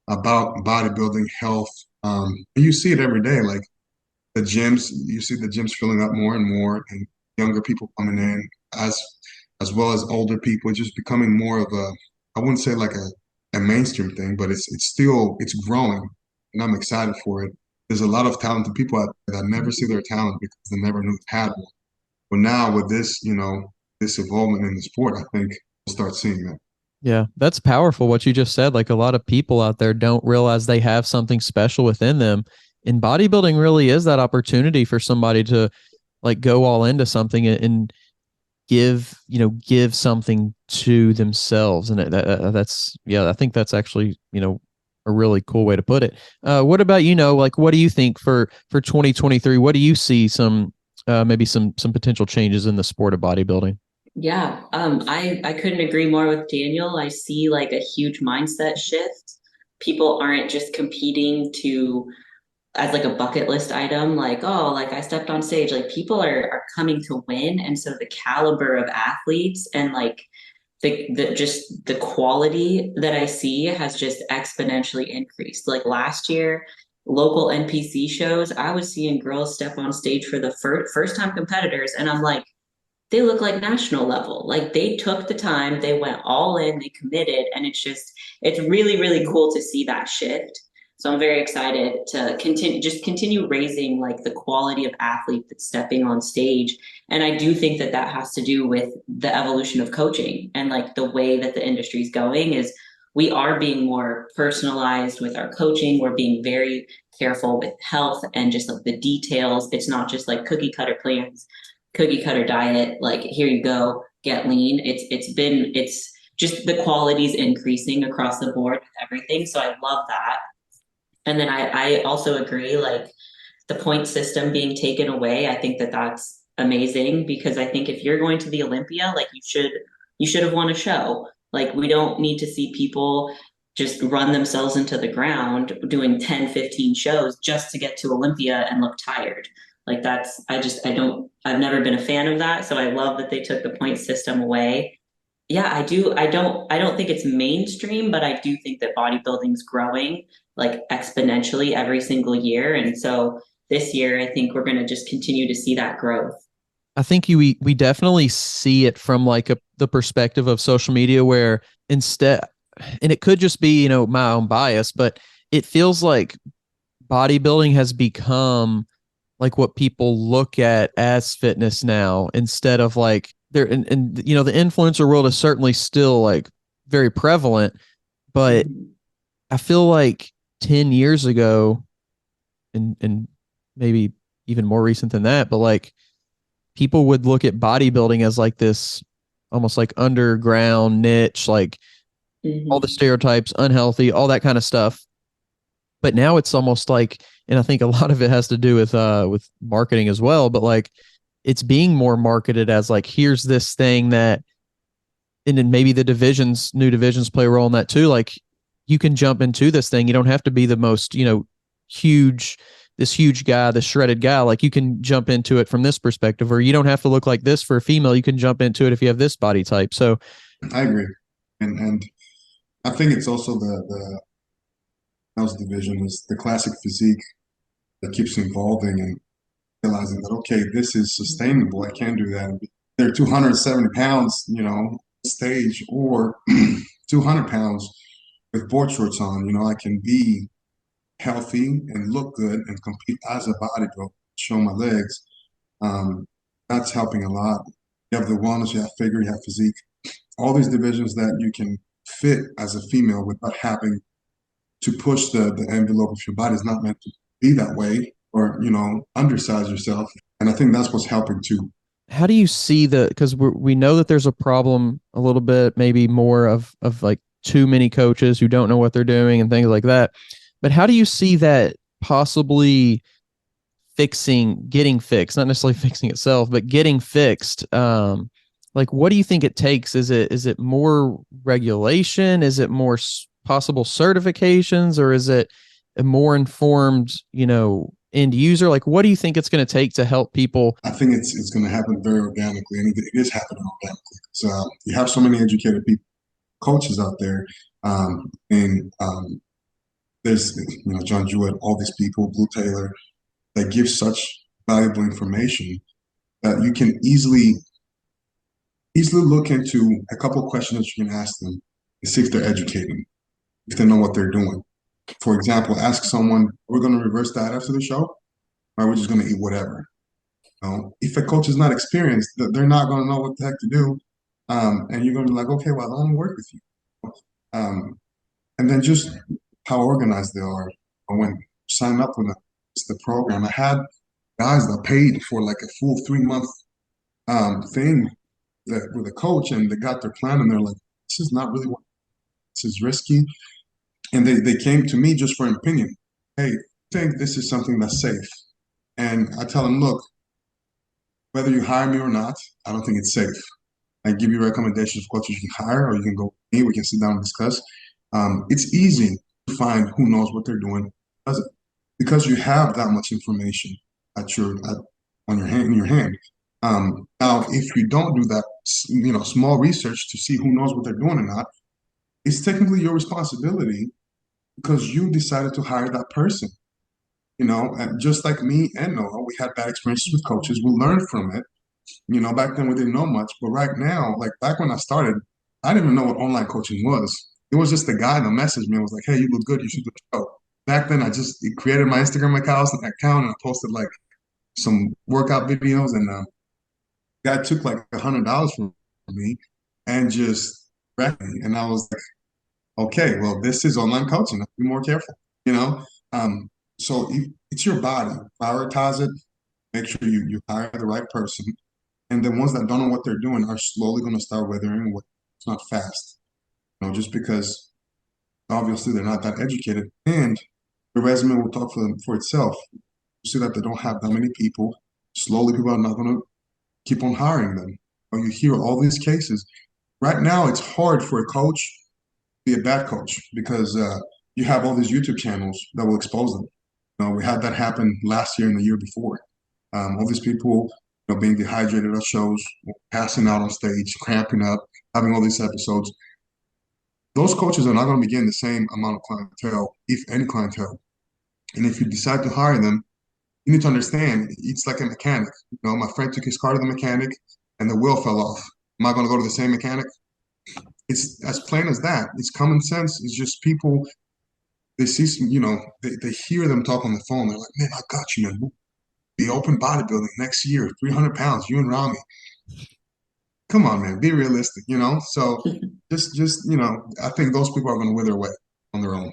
about bodybuilding, health. You see it every day. Like, the gyms, you see the gyms filling up more and more, and younger people coming in, as well as older people. It's just becoming more of a, I wouldn't say like a mainstream thing, but it's growing, and I'm excited for it. There's a lot of talented people out there that never see their talent because they never knew they had one. But now with this, this involvement in the sport, I think we'll start seeing that. Yeah, that's powerful what you just said. Like, a lot of people out there don't realize they have something special within them. And bodybuilding really is that opportunity for somebody to like go all into something and give something to themselves. And that's, yeah, I think that's actually, a really cool way to put it. What about, like, what do you think for 2023? What do you see maybe some potential changes in the sport of bodybuilding? Yeah, I couldn't agree more with Daniel. I see like a huge mindset shift. People aren't just competing to as like a bucket list item, like, oh, like I stepped on stage. Like, people are coming to win. And so the caliber of athletes and like the just the quality that I see has just exponentially increased. Like last year, local NPC shows, I was seeing girls step on stage for the first time competitors, and I'm like, they look like national level. Like, they took the time, they went all in, they committed, and it's really, really cool to see that shift. So I'm very excited to continue raising like the quality of athlete that's stepping on stage. And I do think that has to do with the evolution of coaching and like the way that the industry is going is we are being more personalized with our coaching. We're being very careful with health and just like the details. It's not just like cookie cutter plans, cookie cutter diet, like here you go, get lean. It's just the quality's increasing across the board with everything. So I love that. And then I also agree, like the point system being taken away. I think that that's amazing, because I think if you're going to the Olympia, like you should have won a show. Like we don't need to see people just run themselves into the ground doing 10, 15 shows just to get to Olympia and look tired. Like that's, I've never been a fan of that. So I love that they took the point system away. Yeah, I do. I don't think it's mainstream, but I do think that bodybuilding's growing like exponentially every single year. And so this year, I think we're going to just continue to see that growth. I think we definitely see it from like the perspective of social media, where instead, and it could just be, my own bias, but it feels like bodybuilding has become like what people look at as fitness now, instead of like there, and the influencer world is certainly still like very prevalent, but I feel like 10 years ago, and maybe even more recent than that, but like people would look at bodybuilding as like this almost like underground niche, like all the stereotypes, unhealthy, all that kind of stuff. But now it's almost like, and I think a lot of it has to do with marketing as well, but like it's being more marketed as like, here's this thing that, and then maybe the new divisions play a role in that too. Like you can jump into this thing. You don't have to be the most, this huge guy, this shredded guy. Like you can jump into it from this perspective, or you don't have to look like this for a female. You can jump into it if you have this body type. So I agree. And I think it's also the house division is the classic physique that keeps evolving and realizing that, okay, this is sustainable. I can do that. They're 270 pounds, stage, or 200 pounds with board shorts on. I can be healthy and look good and compete as a bodybuilder, show my legs. That's helping a lot. You have the wellness, you have figure, you have physique, all these divisions that you can fit as a female without having to push the envelope of your body. Is not meant to be that way, or undersize yourself. And I think that's what's helping too. how do you see because we know that there's a problem a little bit, maybe more of like too many coaches who don't know what they're doing and things like that. But how do you see that possibly getting fixed, not necessarily fixing itself, but getting fixed? Like, what do you think it takes? Is it more regulation? Is it more possible certifications, or is it a more informed, end user? Like, what do you think it's going to take to help people? I think it's going to happen very organically, and it is happening organically. So you have so many educated people, coaches out there, and there's John Jewett, all these people, Blue Taylor, that give such valuable information that you can easily look into a couple of questions that you can ask them and see if they're educated, if they know what they're doing. For example, ask someone, we're going to reverse diet after the show, or we're just going to eat whatever. If a coach is not experienced, they're not going to know what the heck to do. And you're going to be like, okay, well, I want to work with you. And then just how organized they are. When you sign up for the program, I had guys that paid for like a full 3-month thing with a coach, and they got their plan, and they're like, this is not really what, this is risky. And they came to me just for an opinion. Hey, I think this is something that's safe. And I tell them, look, whether you hire me or not, I don't think it's safe. I give you recommendations of coaches you can hire, or you can go with me. We can sit down and discuss. It's easy to find who knows what they're doing, because you have that much information in your hand. Now, if you don't do that, small research to see who knows what they're doing or not, it's technically your responsibility, because you decided to hire that person. And just like me and Noah, we had bad experiences with coaches. We learned from it. Back then we didn't know much, but right now, like back when I started, I didn't even know what online coaching was. It was just the guy that messaged me and was like, hey, you look good, you should do a show. Back then, I just created my Instagram account and I posted like some workout videos, and guy took like $100 from me and just wrecked me. And I was like, okay, well, this is online coaching. I'll be more careful, you know? Um, so it's your body. Prioritize it. Make sure you hire the right person. And the ones that don't know what they're doing are slowly going to start withering away. It's not fast, just because obviously they're not that educated. And the resume will talk for itself. You see that they don't have that many people. Slowly, people are not going to keep on hiring them. Or you hear all these cases. Right now, it's hard for a coach to be a bad coach because you have all these YouTube channels that will expose them. We had that happen last year and the year before. All these people, being dehydrated at shows, passing out on stage, cramping up, having all these episodes. Those coaches are not going to be getting the same amount of clientele, if any clientele. And if you decide to hire them, you need to understand it's like a mechanic. My friend took his car to the mechanic and the wheel fell off. Am I going to go to the same mechanic? It's as plain as that. It's common sense. It's just people, they see some, they hear them talk on the phone. They're like, man, I got you, man. We'll be open bodybuilding next year, 300 pounds, you and Rami. Come on, man, be realistic. So just, I think those people are going to wither away on their own.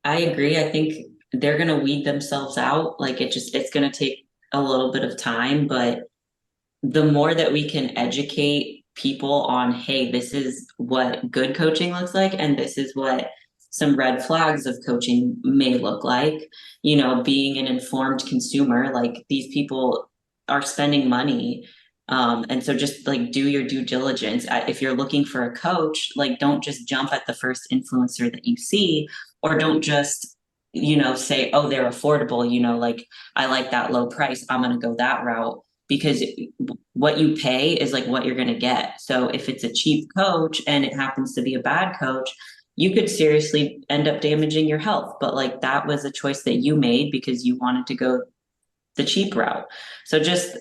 I agree. I think they're going to weed themselves out. Like it's going to take a little bit of time, but the more that we can educate people on, hey, this is what good coaching looks like, and this is what some red flags of coaching may look like, being an informed consumer, like these people are spending money. And so just like do your due diligence. If you're looking for a coach, like don't just jump at the first influencer that you see, or don't just, say, oh, they're affordable, like I like that low price, I'm going to go that route, because what you pay is like what you're going to get. So if it's a cheap coach and it happens to be a bad coach, you could seriously end up damaging your health. But like that was a choice that you made because you wanted to go the cheap route. So just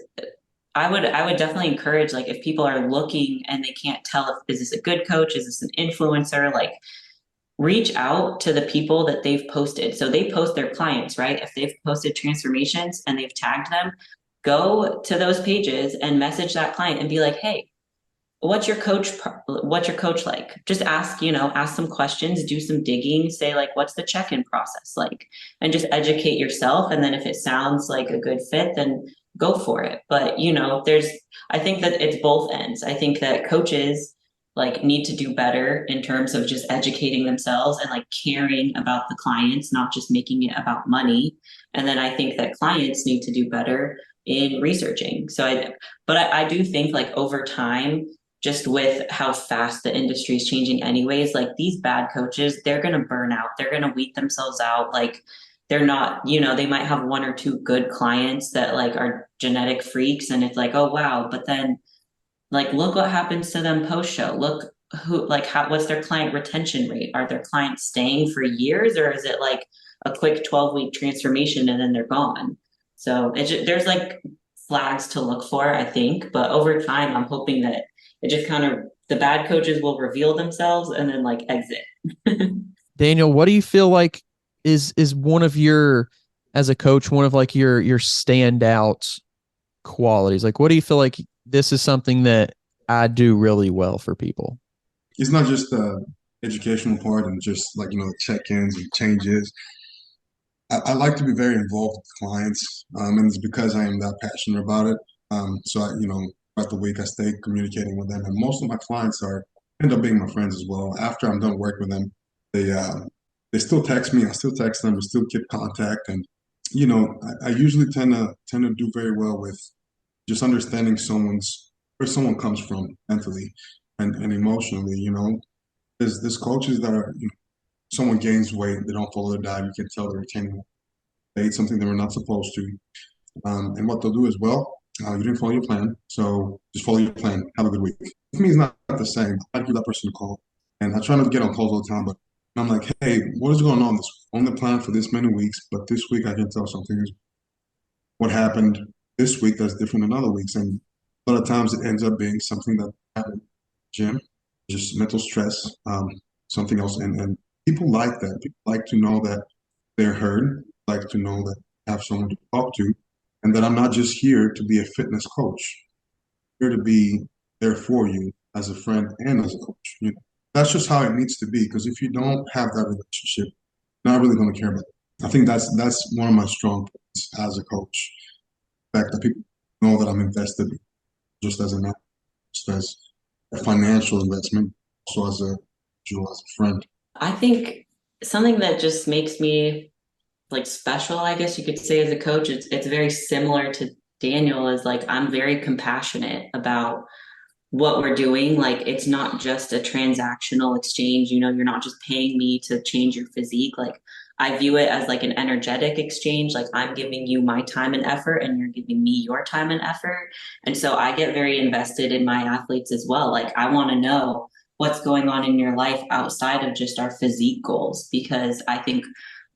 I would definitely encourage, like, if people are looking and they can't tell if is this a good coach, is this an influencer, like reach out to the people that they've posted. So they post their clients, right? If they've posted transformations and they've tagged them, go to those pages and message that client and be like, hey, what's your coach like? Just ask some questions, do some digging, say like, what's the check-in process like? And just educate yourself. And then if it sounds like a good fit, then go for it. But I think that it's both ends. I think that coaches like need to do better in terms of just educating themselves and like caring about the clients, not just making it about money. And then I think that clients need to do better in researching. But I do think like over time, just with how fast the industry is changing anyways, like these bad coaches, they're going to burn out. They're going to weed themselves out. Like they're not, they might have one or two good clients that like are genetic freaks. And it's like, oh, wow. But then like, look what happens to them post show. Look what's their client retention rate? Are their clients staying for years, or is it like a quick 12-week transformation and then they're gone? So there's like flags to look for, I think. But over time, I'm hoping that it just kind of, the bad coaches will reveal themselves and then like exit. Daniel, what do you feel like is one of your, as a coach, one of like your standout qualities? Like, what do you feel like this is something that I do really well for people? It's not just the educational part and just like, check-ins and changes. I like to be very involved with clients, and it's because I am that passionate about it. So throughout the week, I stay communicating with them, and most of my clients end up being my friends as well. After I'm done working with them, they still text me. I still text them. We still keep contact, and I usually tend to do very well with just understanding where someone comes from mentally and emotionally. There's coaches that are, someone gains weight, they don't follow their diet. You can tell they're retaining. They ate something they were not supposed to. And what they'll do is, well, you didn't follow your plan, so just follow your plan. Have a good week. For me, it's not the same. I give that person a call, and I try not to get on calls all the time, but I'm like, hey, what is going on on the plan for this many weeks, but this week I can tell something is what happened this week that's different than other weeks. And a lot of times it ends up being something that happened in the gym, just mental stress, something else. And people like that. People like to know that they're heard, like to know that I have someone to talk to, and that I'm not just here to be a fitness coach, I'm here to be there for you as a friend and as a coach. that's just how it needs to be. Because if you don't have that relationship, you're not really going to care about it. I think that's one of my strong points as a coach. The fact that people know that I'm invested just as an just as a financial investment, also as a as a friend. I think something that just makes me like special, I guess you could say, as a coach, it's very similar to Daniel, is like I'm very compassionate about what we're doing. Like it's not just a transactional exchange, you're not just paying me to change your physique. Like I view it as like an energetic exchange. Like I'm giving you my time and effort and you're giving me your time and effort. And so I get very invested in my athletes as well. Like I want to know what's going on in your life outside of just our physique goals, because I think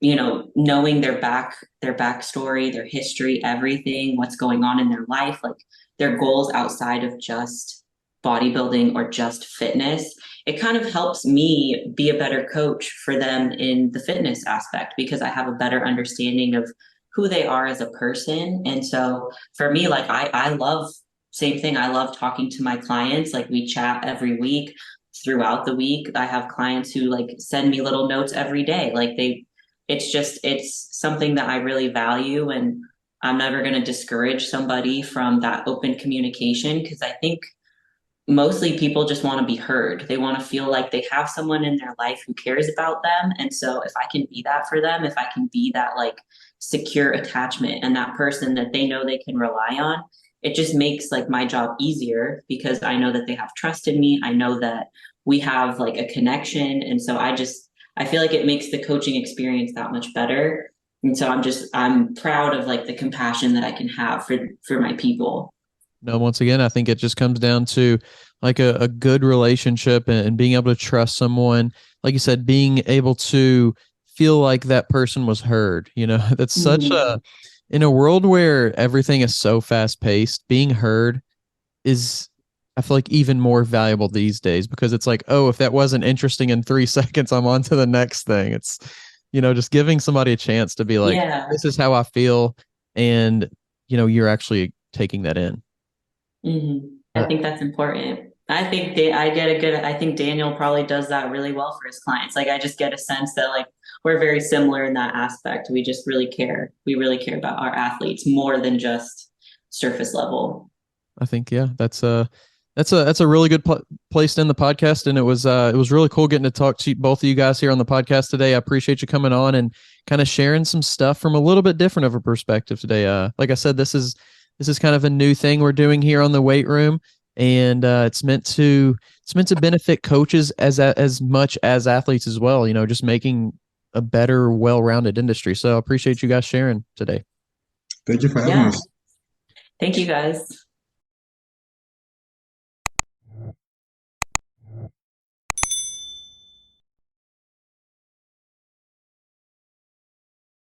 knowing their backstory, their history, everything, what's going on in their life, like their goals outside of just bodybuilding or just fitness, it kind of helps me be a better coach for them in the fitness aspect, because I have a better understanding of who they are as a person. And so for me, like I love, same thing, I love talking to my clients. Like we chat every week, throughout the week. I have clients who like send me little notes every day. Like it's something that I really value, and I'm never going to discourage somebody from that open communication, because I think mostly people just want to be heard. They want to feel like they have someone in their life who cares about them. And so if I can be that for them, if I can be that like secure attachment and that person that they know they can rely on, it just makes like my job easier, because I know that they have trust in me. I know that we have like a connection. And so I feel like it makes the coaching experience that much better. And so I'm proud of like the compassion that I can have for my people. No, once again, I think it just comes down to like a good relationship and being able to trust someone. Like you said, being able to feel like that person was heard. That's such in a world where everything is so fast paced, being heard is, I feel like, even more valuable these days, because it's like, oh, if that wasn't interesting in 3 seconds, I'm on to the next thing. It's, just giving somebody a chance to be like, Yeah. this is how I feel. And, you're actually taking that in. I think that's important. I think I think Daniel probably does that really well for his clients. Like I just get a sense that like we're very similar in that aspect. We just really care. We really care about our athletes more than just surface level. I think, yeah, that's a really good place to end the podcast. And it was really cool getting to talk to both of you guys here on the podcast today. I appreciate you coming on and kind of sharing some stuff from a little bit different of a perspective today. Like I said, this is kind of a new thing we're doing here on the Weight Room, and it's meant to benefit coaches as much as athletes as well. Just making a better, well-rounded industry. So I appreciate you guys sharing today. Thank you for having us. Thank you guys.